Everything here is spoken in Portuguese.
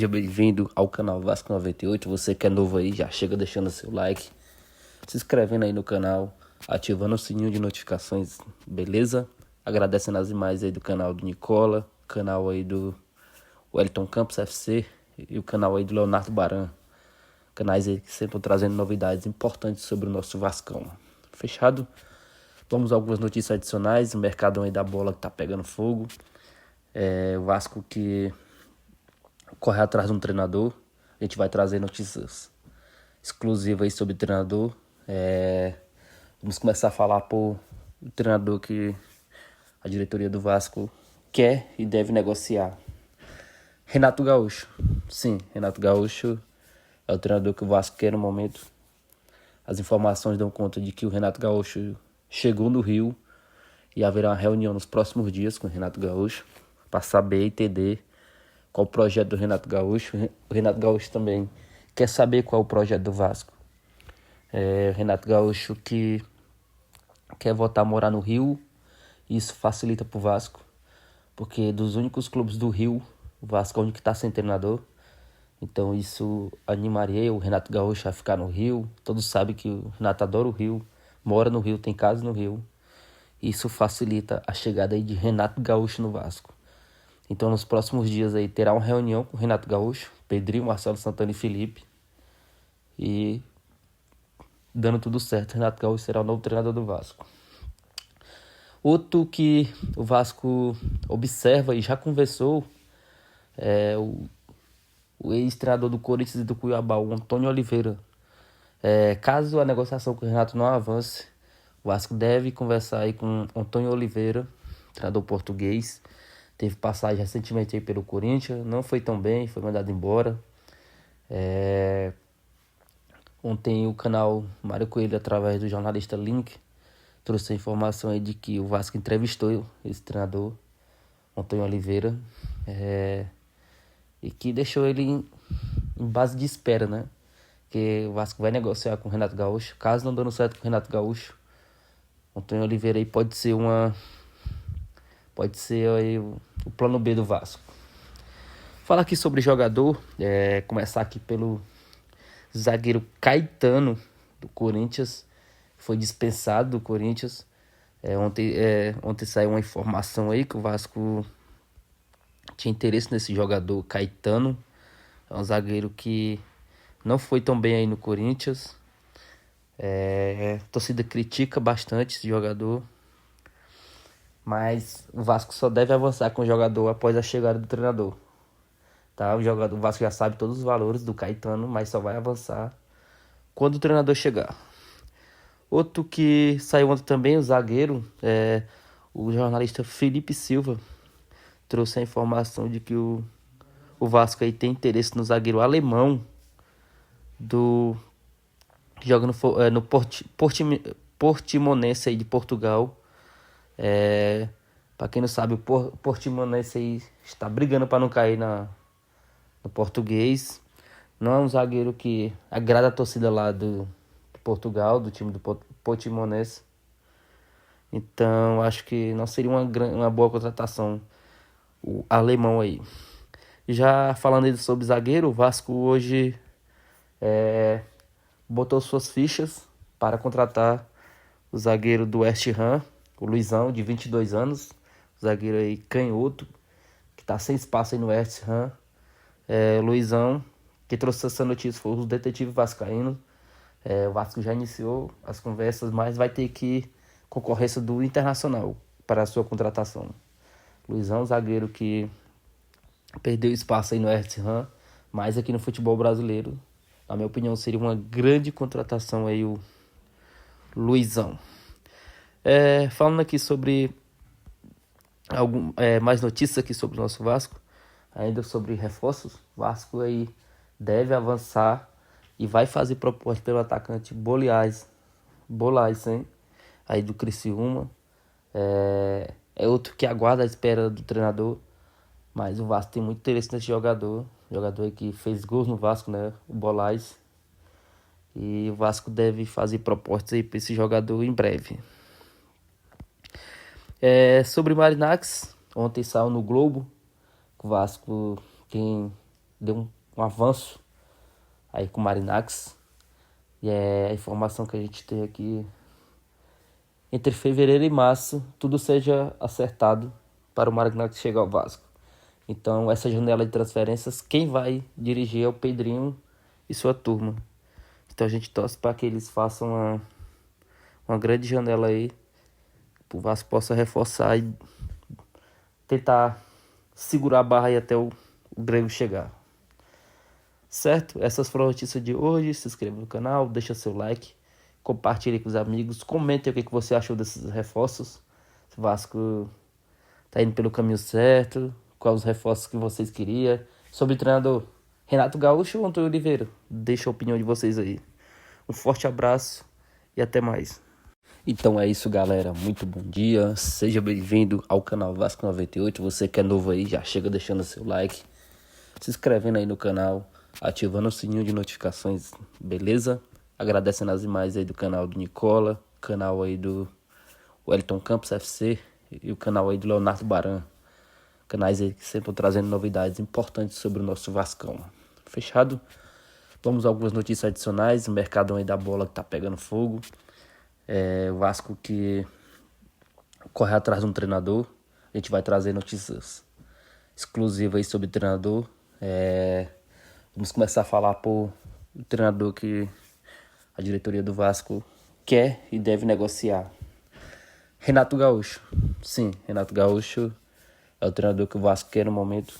Seja bem-vindo ao canal Vasco 98. Você que é novo aí, já chega deixando seu like, se inscrevendo aí no canal, ativando o sininho de notificações, beleza? Agradecendo as imagens aí do canal do Nicola, canal aí do Wellington Campos FC e o canal aí do Leonardo Baran. Canais aí que sempre estão trazendo novidades importantes sobre o nosso Vascão. Fechado? Vamos a algumas notícias adicionais. O mercado aí da bola que tá pegando fogo. O Vasco que corre atrás de um treinador. A gente vai trazer notícias exclusivas aí sobre o treinador. Vamos começar a falar por o treinador que a diretoria do Vasco quer e deve negociar. Renato Gaúcho. Sim, Renato Gaúcho é o treinador que o Vasco quer no momento. As informações dão conta de que o Renato Gaúcho chegou no Rio e haverá uma reunião nos próximos dias com o Renato Gaúcho para saber e entender qual o projeto do Renato Gaúcho. O Renato Gaúcho também quer saber qual é o projeto do Vasco. O Renato Gaúcho que quer voltar a morar no Rio. Isso facilita para o Vasco, porque dos únicos clubes do Rio, o Vasco é o único que está sem treinador. Então isso animaria o Renato Gaúcho a ficar no Rio. Todos sabem que o Renato adora o Rio, mora no Rio, tem casa no Rio. Isso facilita a chegada aí de Renato Gaúcho no Vasco. Então nos próximos dias aí terá uma reunião com o Renato Gaúcho, Pedrinho, Marcelo Santana e Felipe. E dando tudo certo, Renato Gaúcho será o novo treinador do Vasco. Outro que o Vasco observa e já conversou é o ex-treinador do Corinthians e do Cuiabá, o Antônio Oliveira. Caso a negociação com o Renato não avance, o Vasco deve conversar aí com o Antônio Oliveira, treinador português. Teve passagem recentemente aí pelo Corinthians, não foi tão bem, foi mandado embora. Ontem o canal Mário Coelho, através do jornalista Link, trouxe a informação aí de que o Vasco entrevistou esse treinador, Antônio Oliveira, e que deixou ele em base de espera, né? Que o Vasco vai negociar com o Renato Gaúcho. Caso não dando certo com o Renato Gaúcho, Antônio Oliveira aí pode ser aí o plano B do Vasco. Falar aqui sobre jogador, começar aqui pelo zagueiro Caetano do Corinthians, foi dispensado do Corinthians. Ontem saiu uma informação aí que o Vasco tinha interesse nesse jogador Caetano. É um zagueiro que não foi tão bem aí no Corinthians. A torcida critica bastante esse jogador, mas o Vasco só deve avançar com o jogador após a chegada do treinador. Tá? O Vasco já sabe todos os valores do Caetano, mas só vai avançar quando o treinador chegar. Outro que saiu ontem também, o zagueiro, o jornalista Felipe Silva trouxe a informação de que o Vasco aí tem interesse no zagueiro alemão que joga no Portimonense aí de Portugal. Para quem não sabe, o Portimonense aí está brigando para não cair no português. Não é um zagueiro que agrada a torcida lá do Portugal, do time do Portimonense. Então acho que não seria uma boa contratação o alemão aí. Já falando sobre zagueiro, o Vasco hoje botou suas fichas para contratar o zagueiro do West Ham, o Luizão, de 22 anos. Zagueiro aí canhoto, que está sem espaço aí no West Ham. O Luizão, que trouxe essa notícia, foi o detetive vascaíno. O Vasco já iniciou as conversas, mas vai ter que concorrência do Internacional para a sua contratação. Luizão, zagueiro que perdeu espaço aí no West Ham, mas aqui no futebol brasileiro, na minha opinião, seria uma grande contratação aí o Luizão. Falando aqui sobre mais notícias aqui sobre o nosso Vasco, ainda sobre reforços. O Vasco aí deve avançar e vai fazer proposta pelo atacante Bolais, hein? Aí do Criciúma. Outro que aguarda a espera do treinador, mas o Vasco tem muito interesse nesse jogador aí que fez gols no Vasco, né? O Bolais. E o Vasco deve fazer propostas aí para esse jogador em breve. Sobre Marinax, ontem saiu no Globo que o Vasco tem deu um avanço aí com o Marinaccio. E é a informação que a gente tem aqui. Entre fevereiro e março, tudo seja acertado para o Marinaccio chegar ao Vasco. Então, essa janela de transferências, quem vai dirigir é o Pedrinho e sua turma. Então, a gente torce para que eles façam uma grande janela aí, para o Vasco possa reforçar e tentar segurar a barra aí até o Grêmio chegar. Certo? Essas foram as notícias de hoje. Se inscreva no canal, deixa seu like, compartilhe com os amigos, comente o que você achou desses reforços. Se o Vasco tá indo pelo caminho certo, quais os reforços que vocês queriam. Sobre o treinador Renato Gaúcho ou Antônio Oliveira? Deixa a opinião de vocês aí. Um forte abraço e até mais. Então é isso, galera. Muito bom dia. Seja bem-vindo ao canal Vasco 98. Você que é novo aí, já chega deixando seu like, se inscrevendo aí no canal, ativando o sininho de notificações, beleza? Agradecendo as imagens aí do canal do Nicola, canal aí do Wellington Campos FC e o canal aí do Leonardo Baran. Canais aí que sempre estão trazendo novidades importantes sobre o nosso Vascão. Fechado? Vamos a algumas notícias adicionais. O mercado aí da bola que tá pegando fogo. O Vasco que corre atrás de um treinador. A gente vai trazer notícias exclusivas aí sobre o treinador. Vamos começar a falar por o treinador que a diretoria do Vasco quer e deve negociar. Renato Gaúcho. Sim, Renato Gaúcho é o treinador que o Vasco quer no momento.